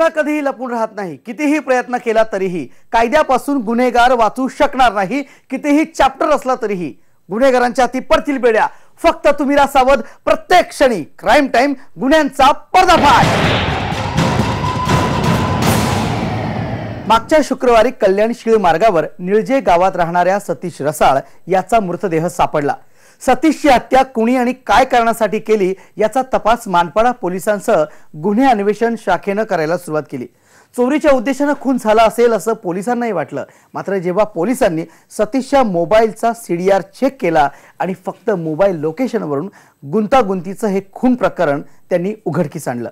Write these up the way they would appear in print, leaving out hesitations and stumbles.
गुन्हा कधीही लपून राहत नाही। कितीही प्रयत्न केला तरीही कायद्यापासून गुन्हेगार वाचू शकणार नाही। कितीही चॅप्टर असला तरीही गुन्हेगारांच्या हाती पडतील बेड्या। फक्त तुम्ही राहा सावध। प्रत्येक क्षणी क्राईम टाइम, गुन्ह्यांचा पर्दाफाश। मागच्या शुक्रवारी कल्याण शीळ मार्गावर निळजे गावात राहणाऱ्या सतीश रसाळ याचा मृतदेह सापडला। सतीशची हत्या कुणी आणि काय कारणासाठी केली याचा तपास मानपाडा पोलिसांसह गुन्हे अन्वेषण शाखेने करायला सुरुवात केली। चोरीच्या उद्देशाने खून झाला असेल असं पोलिसांनाही वाटलं, मात्र जेव्हा पोलिसांनी सतीशच्या मोबाईलचा सीडीआर चेक केला आणि फक्त मोबाईल लोकेशनवरून गुंतागुंतीचं हे खून प्रकरण त्यांनी उघडकीस आणलं।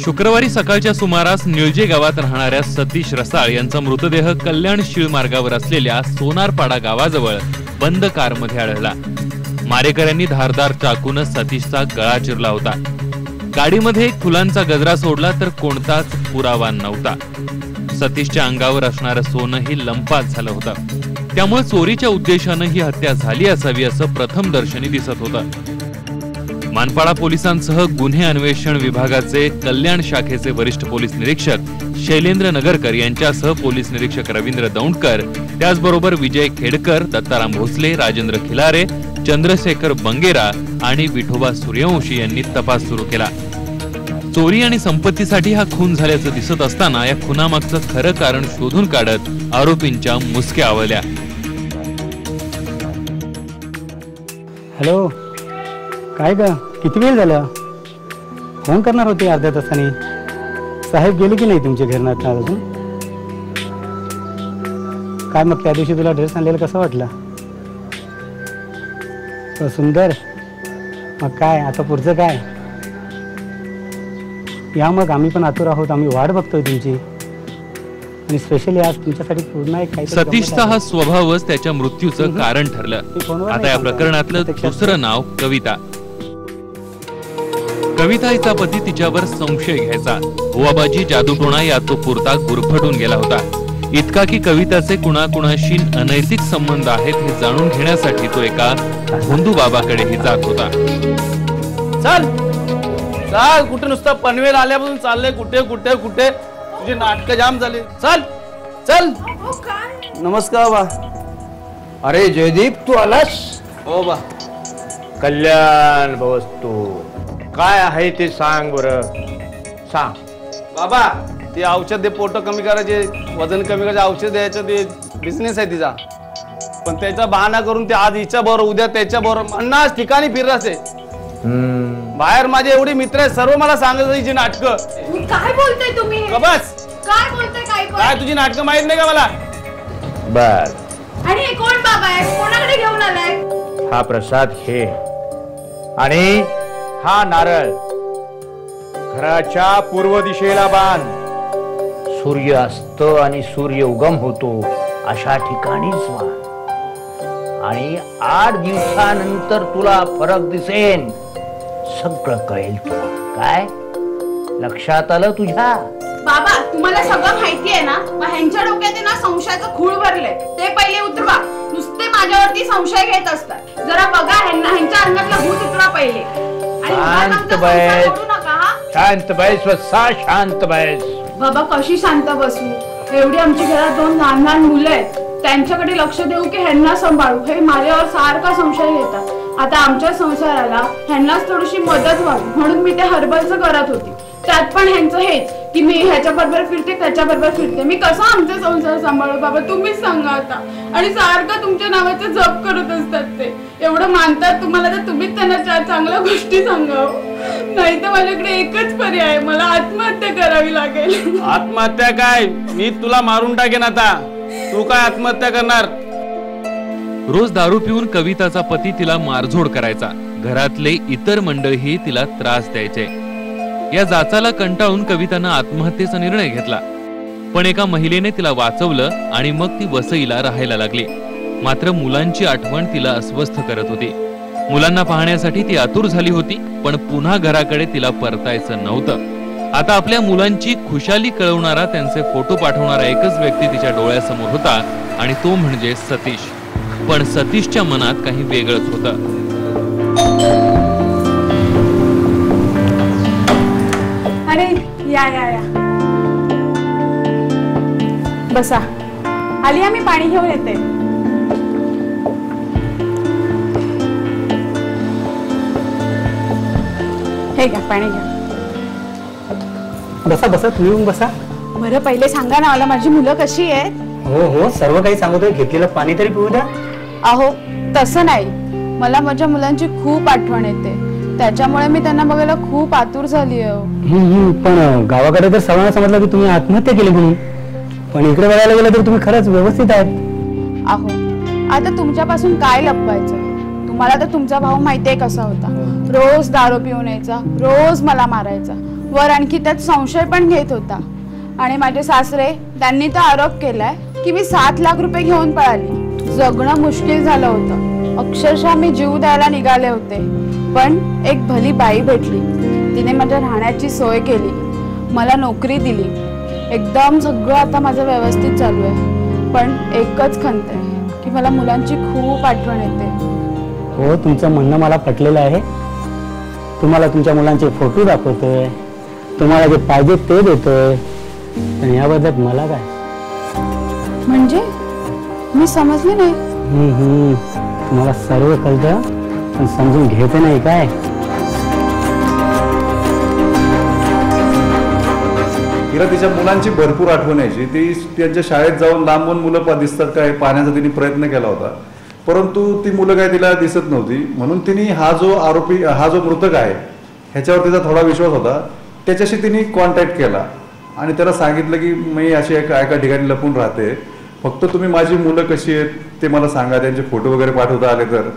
शुक्रवारी सकाळच्या सुमारास निळजे गावात राहणाऱ्या सतीश रसाळ यांचा मृतदेह कल्याण शीळ मार्गावर असलेल्या सोनारपाडा गावाजवळ बंद कारमध्ये आढळला। मारेकऱ्यांनी धारदार चाकून सतीशचा गळा चिरला होता। गाडीमध्ये एक फुलांचा गजरा सोडला तर कोणताच पुरावा नव्हता। सतीशच्या अंगावर असणारं सोनंही लंपास झालं होतं, त्यामुळे चोरीच्या उद्देशाने ही हत्या झाली असावी असं प्रथम दर्शनी दिसत होतं। मानपाडा पोलिसांसह गुन्हे अन्वेषण विभागाचे कल्याण शाखेचे वरिष्ठ पोलीस निरीक्षक शैलेंद्र नगरकर यांच्यासह पोलीस निरीक्षक रवींद्र दौंडकर, त्याचबरोबर विजय खेडकर, दत्ताराम भोसले, राजेंद्र खिलारे, चंद्रशेखर बंगेरा आणि विठोबा सूर्यवंशी यांनी तपास सुरू केला। चोरी आणि संपत्तीसाठी हा खून झाल्याचं दिसत असताना या खुनामागचं खरं कारण शोधून काढत आरोपींच्या मुसक्या आवळल्या। हॅलो, काय ग, किती वेळ झाला? फोन करणार होते अर्ध्या तासाने। साहेब गेले की नाही तुमच्या घरनात अजून? काय मग त्या दिवशी तुला ड्रेस आणलेला कसा वाटला? तो सुंदर। मग काय आता पुढचं काय? या मग, आम्ही पण आतुर आहोत, आम्ही वाट बघतोय तुमची। आणि स्पेशली आज तुमच्यासाठी पूर्ण एक काही सतीशचा हा स्वभावच त्याच्या मृत्यूचं कारण ठरलं। आता या प्रकरणातलं दुसरं नाव कविता। कविता हिचा पती तिच्यावर संशय घ्यायचा। भुवाबाजी जादूटोणा या तो पुरता गुरफटून गेला होता, इतका की कविताचे कुणाकुणाशी अनैतिक संबंध आहेत हे जाणून घेण्यासाठी तो एका भोंदू बाबाकडेही जात होता। चल चल, कुठे नुसतं पनवेल आल्यापासून चाललंय, कुठे कुठे कुठे तुझी नाटकं जाम झाली। चल चल। नमस्कार बा। अरे जयदीप, तू आलास? हो बा। कल्याण वस्तू काय आहे ते सांग बरं, सांग बाबा। ते औषध दे, पोट कमी करायचे, वजन कमी करायचे औषध द्यायचं, ते बिझनेस आहे तिचा। पण त्याचा बहाणा करून ते आज हिच्या बरोबर, उद्या त्याच्या बरोबर अन्नाच ठिकाणी फिरत आहे। बाहेर माझे एवढे मित्र आहेत, सर्व मला सांगत हिची नाटकं। काय बोलताय तुम्ही? बस काय बोलताय? काय तुझी नाटकं माहित नाही का मला? बर। आणि हे कोण बाबा आहे? कोणाकडे घेऊन आलाय? हा प्रसाद घे आणि हा नारळ घराच्या पूर्व दिशेला बांध। सूर्य अस्त आणि सूर्य उगम होतो अशा ठिकाणीच बांध आणि 8 दिवसानंतर तुला फरक दिसेल, सगळं कळेल तुला। काय लक्षात आलं तुझ्या? बाबा, तुम्हाला सगळं माहिती आहे ना? मग ह्यांच्या डोक्यात ना संशयाचं खूळ भरलंय, ते पहिले उतरवा। नुसते माझ्यावरती संशय घेत असतात, जरा बघा ह्यांच्या अंगातला भूत उतरा पहिले। शांत बैस, शांत बैस वत्सा, शांत बैस। बाबा, कशी शांत बसू? एवढी आमची घरात 2 लहान लहान मुलं आहेत, त्यांच्याकडे लक्ष देऊ की ह्यांना सांभाळू? हे माझ्यावर सारखा संशय घेतात। आता आमच्या संसाराला ह्यांनाच थोडीशी मदत व्हावी म्हणून मी ते हर्बलचं करत होती। त्यात पण ह्यांचं हेच की मी ह्याच्या बरोबर फिरते, त्याच्या बरोबर फिरते। मी कसा आमचा संसार सांभाळू बाबा, तुम्हीच सांगा आता। आणि सारखं तुमच्या नावाचं जप करत असतात ते। एवढं मानतात तुम्हाला तर तुम्हीच त्यांना 4 चांगल्या गोष्टी सांगावं, नाही तर माझ्याकडे एकच पर्याय आहे, मला आत्महत्या करावी लागेल। आत्महत्या काय? मी तुला मारून टाकेन आता। तू काय आत्महत्या करणार? रोज दारू पिऊन कविताचा पती तिला मारझोड करायचा। घरातले इतर मंडळीही तिला त्रास द्यायचे। या जाचाला कंटाळून कवितानं आत्महत्येचा निर्णय घेतला, पण एका महिलेने तिला वाचवलं आणि मग ती वसईला राहायला लागली। मात्र मुलांची आठवण तिला अस्वस्थ करत होती। मुलांना पाहण्यासाठी ती आतुर झाली होती, पण पुन्हा घराकडे तिला परतायचं नव्हतं। आता आपल्या मुलांची खुशाली कळवणारा, त्यांचे फोटो पाठवणारा एकच व्यक्ती तिच्या डोळ्यासमोर होता आणि तो म्हणजे सतीश। पण सतीशच्या मनात काही वेगळंच होतं। अरे या या या बसा. आलिया मी पाणी घेऊन येते. हे घ्या पाणी घ्या. बसा बसा, तुम्ही येऊन बसा. बरं पहिले सांगा ना मला माझी मुलं कशी आहेत. हो हो, सर्व काही सांगतोय. घेतलेलं पाणी तरी पिऊ द्या. अहो तसं नाही, मला माझ्या मुलांची खूप आठवण येते. त्याच्यामुळे मी त्यांना बघायला खूप आतुर झाली आहे. पण गावाकडे तर सर्वांना समजलं की तुम्ही आत्महत्या केली म्हणून. पण इकडे बघायला गेलं तर तुम्ही खरंच व्यवस्थित आहात. अहो आता तुमच्यापासून काय लपवायचं. तुम्हाला तर तुमचा भाऊ माहितीये कसा होता. रोज दारू पिऊन यायचा, रोज मला मारायचा, वर आणखी त्यात संशय पण घेत होता. आणि माझे सासरे त्यांनी तर आरोप केलाय की मी 7 लाख रुपये घेऊन पळाली. जगणं मुश्किल झालं होतं. अक्षरशः मी जीव द्यायला निघाले होते. पण एक भली बाई भेटली. तिने माझ्या राहण्याची सोय केली, मला नोकरी दिली. एकदम सगळं आता माझं व्यवस्थित चालू आहे. पण एकच खंत आहे की मला मुलांची खूप आठवण येते. हो, तुमचं म्हणणं मला पटलेलं आहे. तुम्हाला तुमच्या मुलांचे फोटो दाखवतोय, तुम्हाला जे पाहिजे ते देतोय. पण याबद्दल मला काय म्हणजे मी समजले नाही. तुम्हाला सर्व कळतं पण समजून घ्यायचं नाही काय. तिला तिच्या मुलांची भरपूर आठवण यायची. ती त्यांच्या शाळेत जाऊन लांबून मुलं दिसतात काय पाहण्याचा तिने प्रयत्न केला होता. परंतु ती मुलं काय तिला दिसत नव्हती. म्हणून तिने हा जो मृतक आहे ह्याच्यावर तिचा थोडा विश्वास होता. त्याच्याशी तिने कॉन्टॅक्ट केला आणि त्याला सांगितलं की मी अशी एका ठिकाणी लपून राहते, फक्त तुम्ही माझी मुलं कशी आहेत ते मला सांगा, त्यांचे फोटो वगैरे पाठवता आले तर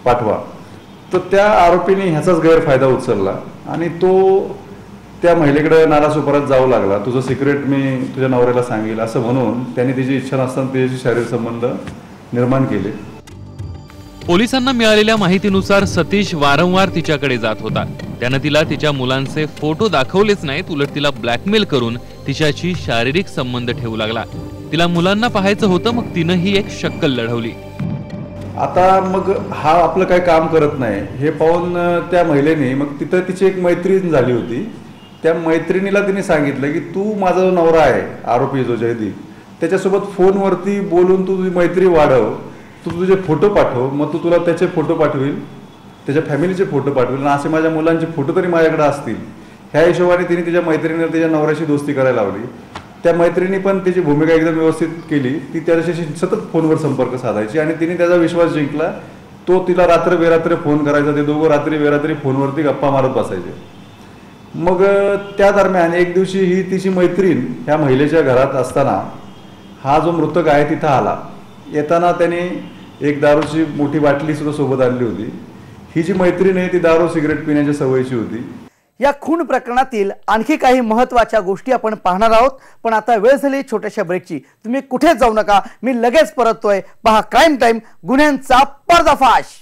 पाठवा. तर त्या आरोपीने ह्याचाच गैरफायदा उचलला आणि तो त्या महिलेकडे नालासोपारात जाऊ लागला. तुझं सिक्रेट मी तुझ्या नवऱ्याला सांगेल असं म्हणून त्यांनी तिची इच्छा नसताना तिच्याशी शारीरिक संबंध निर्माण केले. पोलिसांना मिळालेल्या माहितीनुसार सतीश वारंवार तिच्याकडे जात होता. त्यानं तिला तिच्या मुलांचे फोटो दाखवलेच नाहीत, उलट तिला ब्लॅकमेल करून तिच्याशी शारीरिक संबंध ठेवू लागला. तिला मुलांना पाहायचं होतं, मग तिनंही एक शक्कल लढवली. आता मग हा आपलं काही काम करत नाही हे पाहून त्या महिलेने मग तिथं तिची एक मैत्रीण झाली होती. त्या मैत्रिणीला तिने सांगितलं की तू माझा जो नवरा आहे आरोपी जो जयदीप, त्याच्यासोबत फोनवरती बोलून तू तुझी मैत्री वाढव, तू तुझे फोटो पाठव, मग तुला त्याचे फोटो पाठवेल, त्याच्या फॅमिलीचे फोटो पाठवेल आणि असे माझ्या मुलांचे फोटो तरी माझ्याकडे असतील. ह्या हिशोबाने तिने तिच्या मैत्रिणीला तिच्या नवऱ्याशी दोस्ती करायला लावली. त्या मैत्रिणी पण तिची भूमिका एकदम व्यवस्थित केली. ती त्याच्याशी सतत फोनवर संपर्क साधायची आणि तिने त्याचा विश्वास जिंकला. तो तिला रात्र बेरात्री फोन करायचा. ते दोघं रात्री बेरात्री फोनवरती गप्पा मारत बसायचे. मग त्या दरम्यान एक दिवशी ही तिची मैत्रीण ह्या महिलेच्या घरात असताना हा जो मृतक आहे तिथं आला. येताना त्याने एक दारूची मोठी बाटली सुद्धा सोबत आणली होती. ही जी मैत्रीण आहे ती दारू सिगरेट पिण्याच्या सवयीची होती. या खून प्रकरणातील आणखी काही महत्त्वाच्या गोष्टी आपण पाहणार आहोत. पण आता वेळ झाली छोट्याशा ब्रेकची. तुम्ही कुठेच जाऊ नका, मी लगेच परततोय. पहा क्राईम टाइम, गुन्ह्यांचा पर्दाफाश.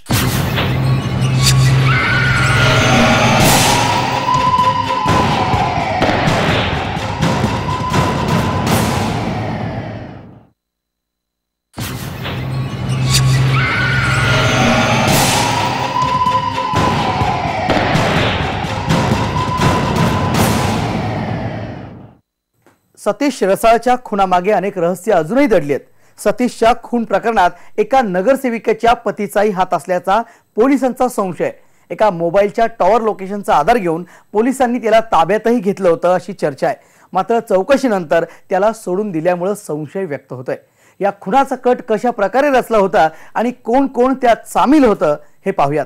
सतीश रसाळच्या खुनामागे अनेक रहस्य अजूनही दडली आहेत. सतीशच्या खून प्रकरणात एका नगरसेविकेच्या पतीचाही हात असल्याचा पोलिसांचा संशय. एका मोबाईलच्या टॉवर लोकेशनचा आधार घेऊन पोलिसांनी त्याला ताब्यातही घेतलं होतं अशी चर्चा आहे. मात्र चौकशीनंतर त्याला सोडून दिल्यामुळे संशय व्यक्त होतोय. या खुनाचा कट कशा प्रकारे रचला होता आणि कोण कोण त्यात सामील होतं हे पाहूयात.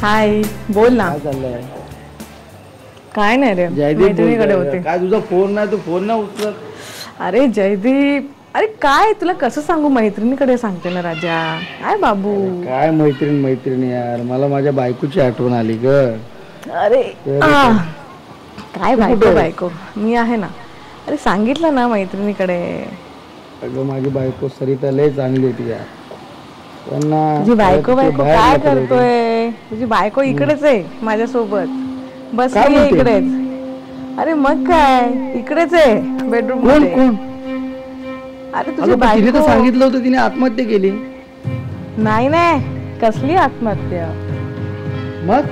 हाय, बोल ना. काय नाही रे, मैत्रिणीकडे होते. काय तुझा फोन नाही, तू फोन नाही उचलत. अरे जयदीप, अरे काय तुला कसं सांगू, मैत्रिणीकडे सांगते ना राजा. काय बाबू, काय मैत्रिणी यार, मला माझ्या बायकोची आठवण आली ग. अरे काय बायको मी आहे ना. अरे सांगितलं ना मैत्रिणीकडे. अगं माझी बायको सरिता लय चांगली होती यार. तुझी बायको काय करतोय. तुझी बायको इकडेच आहे माझ्यासोबत, बस इकडेच. अरे मग काय, इकडेच आहे बेडरूम मध्ये. अरे तुझी बायको सांगितलं होतं तिने आत्महत्या केली. नाही कसली आत्महत्या? मग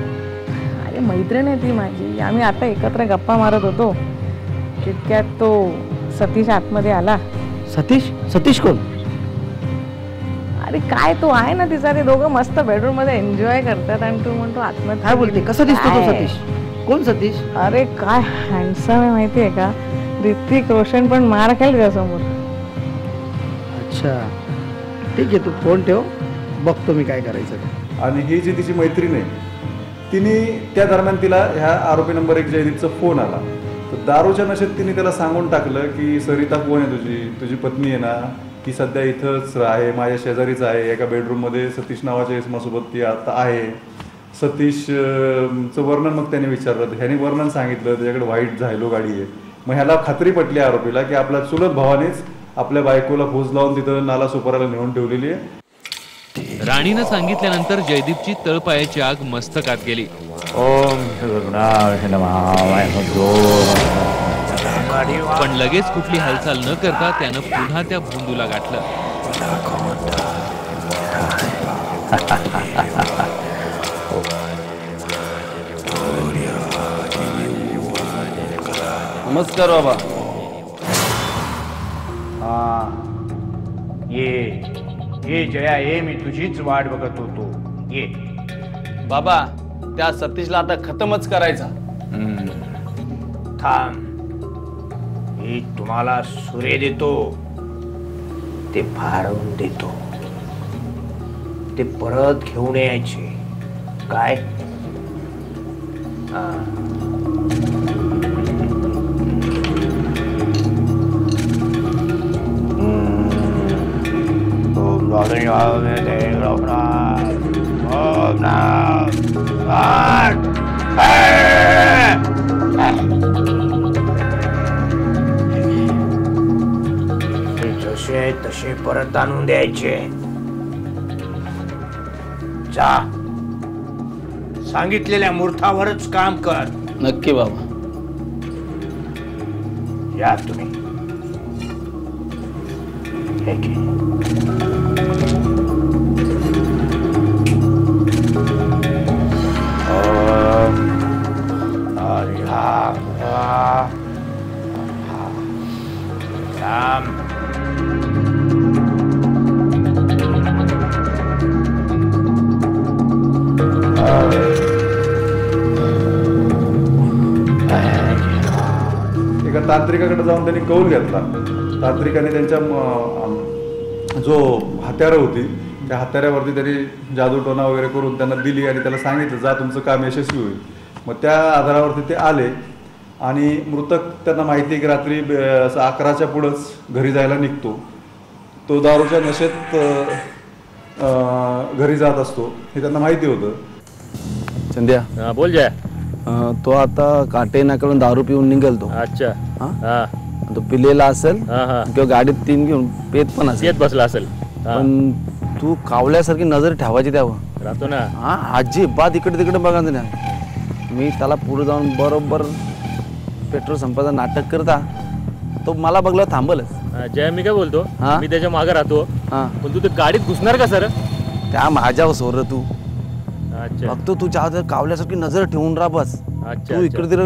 अरे मैत्रीण आहे ती माझी, आम्ही आता एकत्र गप्पा मारत होतो तितक्यात तो सतीश आतमध्ये आला. सतीश? सतीश कोण? अरे काय तो आहे ना तिचा, ते दोघं मस्त बेडरूम मध्ये एन्जॉय करतात आणि तू म्हणतो आत्महत्या. काय बोलते? कसा दिसतो तो सतीश? कोण सतीश? अरे काय हँडसम आहे माहितीये का, ऋतिक रोशन पण मार खाईल त्यासमोर. अच्छा ठीक आहे, तू फोन ठेव, बघतो मी काय करायचं ते. आणि ही जी तिची मैत्रीण आहे तिने त्या दरम्यान तिला ह्या आरोपी नंबर 1 जयदीपचा फोन आला. तर दारूच्या नशेत तिने त्याला सांगून टाकलं की सरिता कोण आहे तुझी पत्नी आहे ना, ती सध्या इथंच आहे, माझ्या शेजारीच आहे, एका बेडरूममध्ये सतीश नावाच्या इसमासोबत ती आता आहे. सतीशचं वर्णन मग त्याने विचारलं, ह्याने वर्णन सांगितलं, त्याच्याकडे व्हाईट झायलो गाडी आहे. मग ह्याला खात्री पटली आरोपीला की आपल्या चुलत भावानेच आपल्या बायकोला फौज लावून तिथं नाला सुपाराला नेऊन ठेवलेली आहे. राणीनं सांगितल्यानंतर जयदीपची तळपायाची आग मस्तकात गेली. पण लगेच कुठली हालचाल न करता त्यानं पुन्हा त्या भोंदूला गाठलं. नमस्कार बाबा. ये जया, ये मी तुझीच वाट बघत होतो. ये बाबा, त्या सतीशला आता खतमच करायचा. थांब, मी तुम्हाला सुरे देतो, ते फाडून देतो, ते परत घेऊन यायचे. काय? जसे तसे परत आणून द्यायचे. जा, सांगितलेल्या मूर्तावरच काम कर. नक्की बाबा. या तुम्ही. हे घे. एका तांत्रिकाकडे जाऊन त्यांनी कौल घेतला. तांत्रिकाने त्यांच्या जो हत्यारं होती त्या हत्याऱ्यावरती त्यांनी जादूटोना वगैरे करून त्यांना दिली आणि त्याला सांगितलं, जा तुमचं काम यशस्वी होईल. मग त्या आधारावरती ते आले आणि मृतक त्यांना माहिती आहे की रात्री 11च्या पुढंच घरी जायला निघतो. तो दारूच्या नशेत घरी जात असतो हे त्यांना माहिती होतं. चंद्या, बोल जाय. तो आता काटे नाकडून दारू पिऊन निघेल तो. अच्छा. तो पिलेला असेल किंवा गाडीत 3 घेऊन पेत पण असेल, येत बसला असेल. पण तू कावल्यासारखी नजर ठेवायची त्यावर. राहतो ना. अजिबात इकडे तिकडे बघा ना. मी त्याला पुढे जाऊन बरोबर पेट्रोल संपाचं नाटक करता तो मला बघला थांबलच. जय, मी काय बोलतो, मी त्याच्या मागे राहतो, पण तू ते गाडीत घुसणार का सर? त्या माझ्यावर सोर तू. अच्छा. फक्त तू कावल्यासारखी नजर ठेवून राहा बस. अच्छा. तू इकडे तिकडे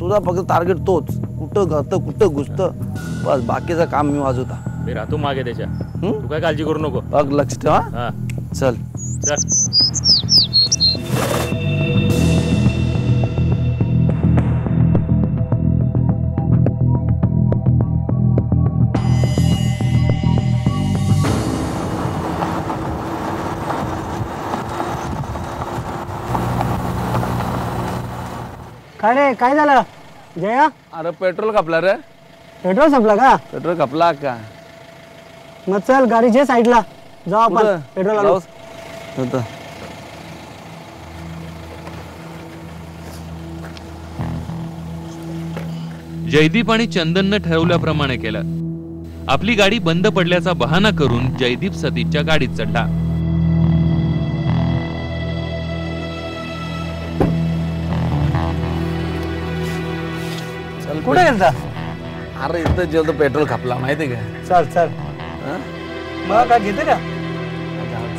तुझा फक्त टार्गेट तोच, कुठं घातं कुठं घुसतं बस, बाकीचं काम मी वाजवता. मी राहतो मागे त्याच्या, तू काय काळजी करू नको. बघ, लक्ष ठेवा. चल चल. काय रे, काय झालं जया? अरे पेट्रोल कापला रे. पेट्रोल संपला का? पेट्रोल कापला का? मग चल गाडीच्या साईडला जाऊ आपण, पेट्रोल आलो. जयदीप आणि चंदननं ठरवल्याप्रमाणे केलं. आपली गाडी बंद पडल्याचा बहाणा करून जयदीप सतीशच्या गाडीत चढला. कुठे गेलता? अरे इथं जेवढं पेट्रोल खपला माहिती का? चल चल, मग काय घेते का?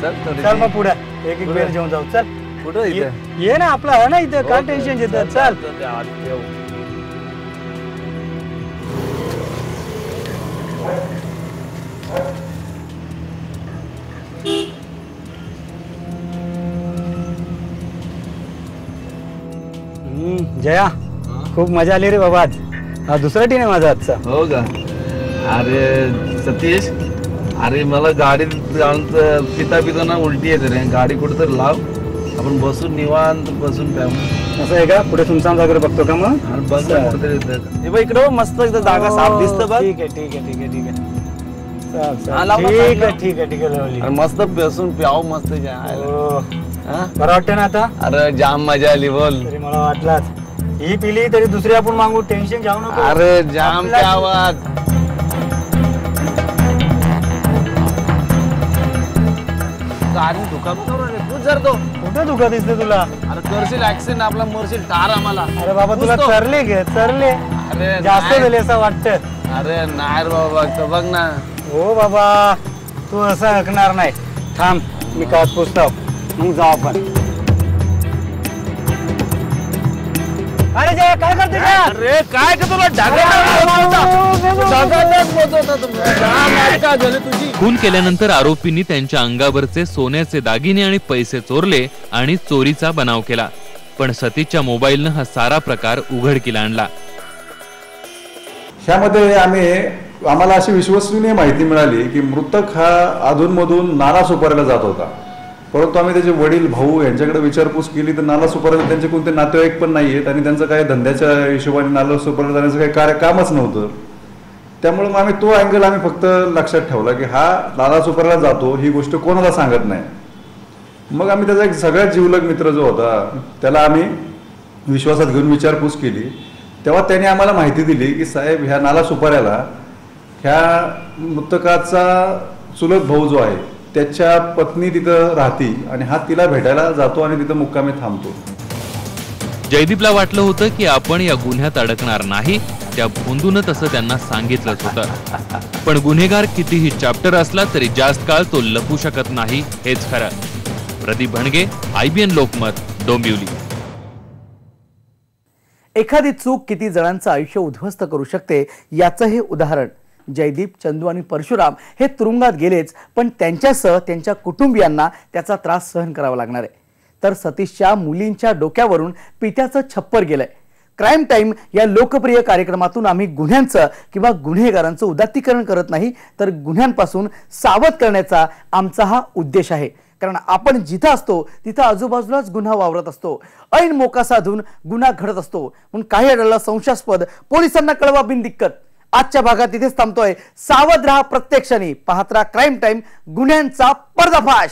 चल चल मग पुढे. एक बेर घेऊन जाऊ. चल कुठं इथे? ये ना, आपला आहे ना इथे, काय टेन्शन घेतात. चल जया, खूप मजा आली रे बाबा आज. हा दुसरा टीन आहे माझा आजचा. हो का? अरे सतीश, अरे मला गाडीत जाऊन पिता ना उलटी येते रे. गाडी कुठेतरी लाव, आपण बसून निवांत बसून प्याऊ. असं आहे का? पुढे सुनसान वगैरे बघतो का मग? बघ कुठेतरी इकडे मस्त एकदम जागा साफ दिसतं बघ. ठीक आहे ठीक आहे ठीक आहे ठीक आहे. ठीक आहे ठीक आहे. मस्त बसून प्याऊ मस्त. बरं वाटतं ना आता? अरे जाम मजा आली बोल. तरी मला वाटलाच ही पिली तरी दुसरी आपण मागू. टेन्शन घ्याऊ नको. अरे जाम प्यावात. गाडी दुखापत जर तो कुठं दुखा दिसते तुला? अरे करशील ऍक्सिडेंट, आपला मरशील टार आम्हाला. अरे बाबा तुला चरले घे चरले. अरे जास्त झाले असं वाटतं. अरे नाही रे बाबा, बघ ना. हो बाबा, तू असं ऐकणार नाही. थांब, मी काय पुस्तक मग जाऊ आपण. अरे जय, काय करते? अरे काय का तुला तुझी. खून केल्यानंतर आरोपींनी त्यांच्या अंगावरचे सोन्याचे दागिने आणि पैसे चोरले आणि चोरीचा बनाव केला. पण सतीशच्या मोबाईलनं हा सारा प्रकार उघडकीला आणला. ह्यामध्ये आम्हाला अशी विश्वसनीय माहिती मिळाली की मृतक हा अधूनमधून नाला सुपारीला जात होता. परंतु आम्ही त्याचे वडील भाऊ यांच्याकडे विचारपूस केली तर नाला सुपारीला त्यांचे कोणते नातेवाईक पण नाही आहेत आणि त्यांचं काही धंद्याच्या हिशोबाने नाला सुपारीला जाण्याचं काही कामच नव्हतं. त्यामुळे मग आम्ही तो अँगल फक्त लक्षात ठेवला की हा नाला सुपारीला जातो, ही गोष्ट कोणाला सांगत नाही. मग आम्ही त्याचा एक सगळ्यात जिवलग मित्र जो होता त्याला आम्ही विश्वासात घेऊन विचारपूस केली. तेव्हा त्याने आम्हाला माहिती दिली की साहेब, ह्या नाला सुपाऱ्याला ह्या मृतकाचा चुलत भाऊ जो आहे त्याच्या पत्नी तिथं राहती आणि हा तिला भेटायला जातो आणि तिथं मुक्कामी थांबतो. जयदीपला वाटलं होतं की आपण या गुन्ह्यात अडकणार नाही. त्या भोंदून तसं त्यांना सांगितलंच होतं. पण गुन्हेगार कितीही चॅप्टर असला तरी जास्त काळ तो लपू शकत नाही, हेच खरं. प्रदीप भणगे, IBN लोकमत, डोंबिवली. एखादी चूक किती जणांचं आयुष्य उद्ध्वस्त करू शकते याचं हे उदाहरण. जयदीप, चंदू आणि परशुराम हे तुरुंगात गेलेच, पण त्यांच्यासह त्यांच्या कुटुंबियांना त्याचा त्रास सहन करावा लागणार आहे. तर सतीशच्या मुलींच्या डोक्यावरून पित्याचं छप्पर गेलंय. क्राईम टाइम या लोकप्रिय कार्यक्रमातून आम्ही गुन्ह्यांचं किंवा गुन्हेगारांचं उदात्तीकरण करत नाही, तर गुन्ह्यांपासून सावध करण्याचा आमचा हा उद्देश आहे. कारण आपण जिथं असतो तिथं आजूबाजूलाच गुन्हा वावरत असतो. ऐन मोका साधून गुन्हा घडत असतो. म्हणून काही अडळलं संशयास्पद, पोलिसांना कळवा बिनदिक्कत. आजच्या भागात तिथेच थांबतोय. सावध राहा प्रत्येक क्षणी. पाहत राहा क्राईम टाइम, गुन्ह्यांचा पर्दाफाश.